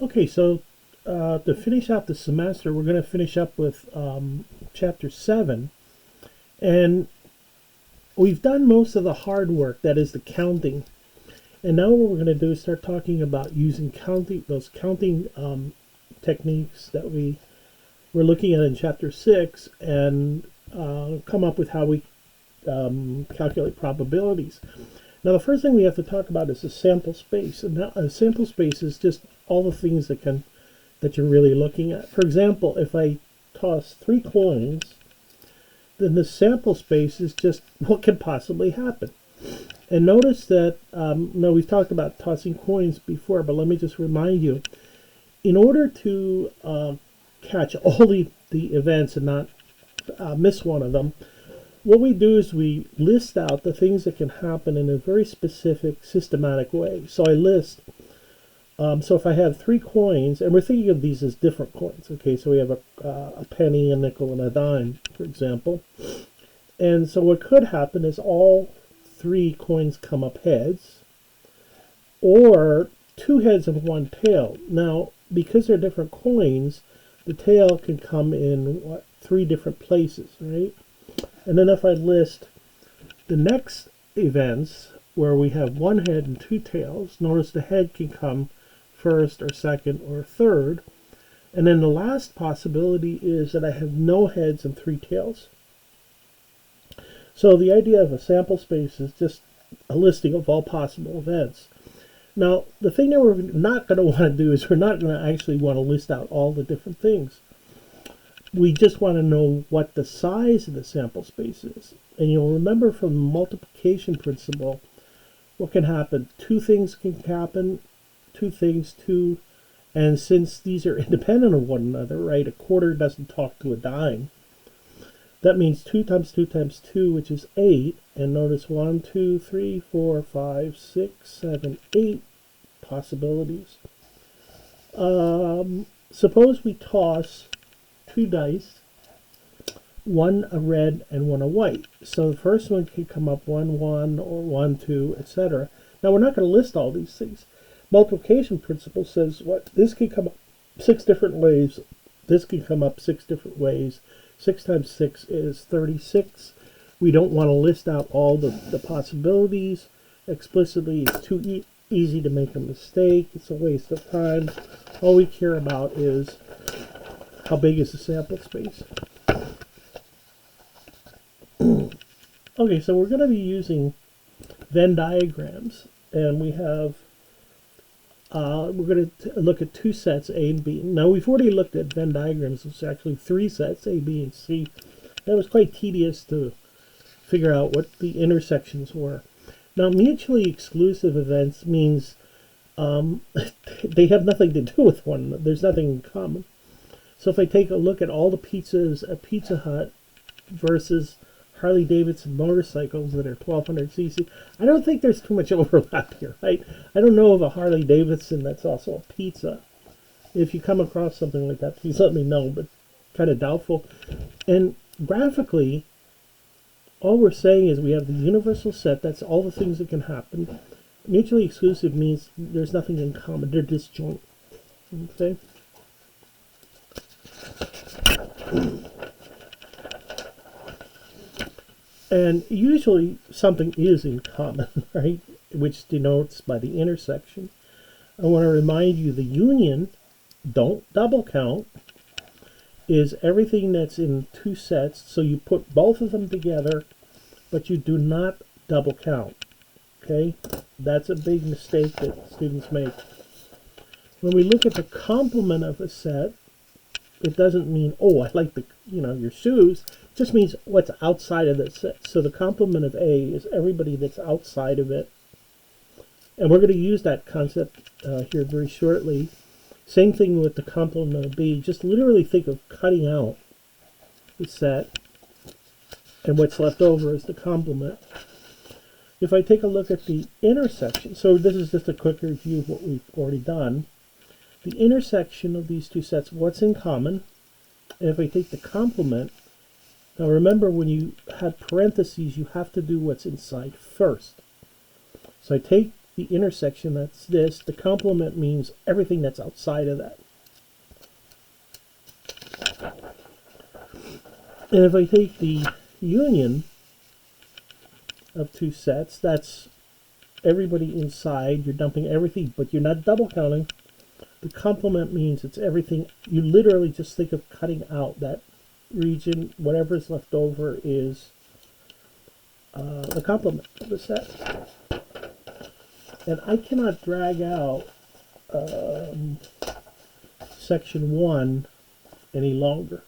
Okay, so to finish out the semester, we're going to finish up with chapter 7. And we've done most of the hard work, that is the counting. And now what we're going to do is start talking about using those counting techniques that we were looking at in chapter 6 and come up with how we calculate probabilities. Now, the first thing we have to talk about is a sample space. And now, a sample space is just all the things that you're really looking at. For example, if I toss 3 coins, then the sample space is just what could possibly happen. And notice that, no, we've talked about tossing coins before, but let me just remind you, in order to catch all the events and not miss one of them, what we do is we list out the things that can happen in a very specific, systematic way. So I list, so if I have 3 coins, and we're thinking of these as different coins, okay, so we have a penny, a nickel, and a dime, for example. And so what could happen is all 3 coins come up heads, or 2 heads and 1 tail. Now, because they're different coins, the tail can come in 3 different places, right? And then if I list the next events where we have 1 head and 2 tails, notice the head can come first or second or third. And then the last possibility is that I have no heads and 3 tails. So the idea of a sample space is just a listing of all possible events. Now, the thing that we're not going to want to do is we're not going to actually want to list out all the different things. We just want to know what the size of the sample space is. And you'll remember from the multiplication principle, what can happen? 2 things can happen, 2 things, 2. And since these are independent of one another, right, a quarter doesn't talk to a dime. That means 2 times 2 times 2, which is 8. And notice 1, 2, 3, 4, 5, 6, 7, 8 possibilities. Suppose we toss 2 dice, 1 a red and 1 a white. So the first one can come up 1, 1, or 1, 2, etc. Now we're not going to list all these things. Multiplication principle says what this can come up 6 different ways. This can come up 6 different ways. 6 times 6 is 36. We don't want to list out all the possibilities explicitly. It's too easy to make a mistake. It's a waste of time. All we care about is how big is the sample space. Okay, so we're going to be using Venn diagrams, and we have we're going to look at 2 sets, A and B. Now, we've already looked at Venn diagrams. It's actually 3 sets, A, B, and C. That was quite tedious to figure out what the intersections were. Now, mutually exclusive events means they have nothing to do with one another. There's nothing in common. So if I take a look at all the pizzas at Pizza Hut versus Harley Davidson motorcycles that are 1200 cc, I don't think there's too much overlap here, right? I don't know of a Harley Davidson that's also a pizza. If you come across something like that, please let me know, but kind of doubtful. And graphically, all we're saying is we have the universal set, that's all the things that can happen. Mutually exclusive means there's nothing in common, they're disjoint. Okay? And usually something is in common, right? Which denotes by the intersection. I want to remind you the union, don't double count, is everything that's in 2 sets. So you put both of them together, but you do not double count. Okay? That's a big mistake that students make. When we look at the complement of a set, it doesn't mean, oh, I like your shoes. It just means what's outside of the set. So the complement of A is everybody that's outside of it. And we're going to use that concept here very shortly. Same thing with the complement of B. Just literally think of cutting out the set, and what's left over is the complement. If I take a look at the intersection, so this is just a quick review of what we've already done. The intersection of these 2 sets, what's in common? And if I take the complement, now remember when you have parentheses, you have to do what's inside first. So I take the intersection, that's this. The complement means everything that's outside of that. And if I take the union of two sets, that's everybody inside. You're dumping everything, but you're not double counting. The complement means it's everything. You literally just think of cutting out that region. Whatever's left over is the complement of the set. And I cannot drag out section 1 any longer.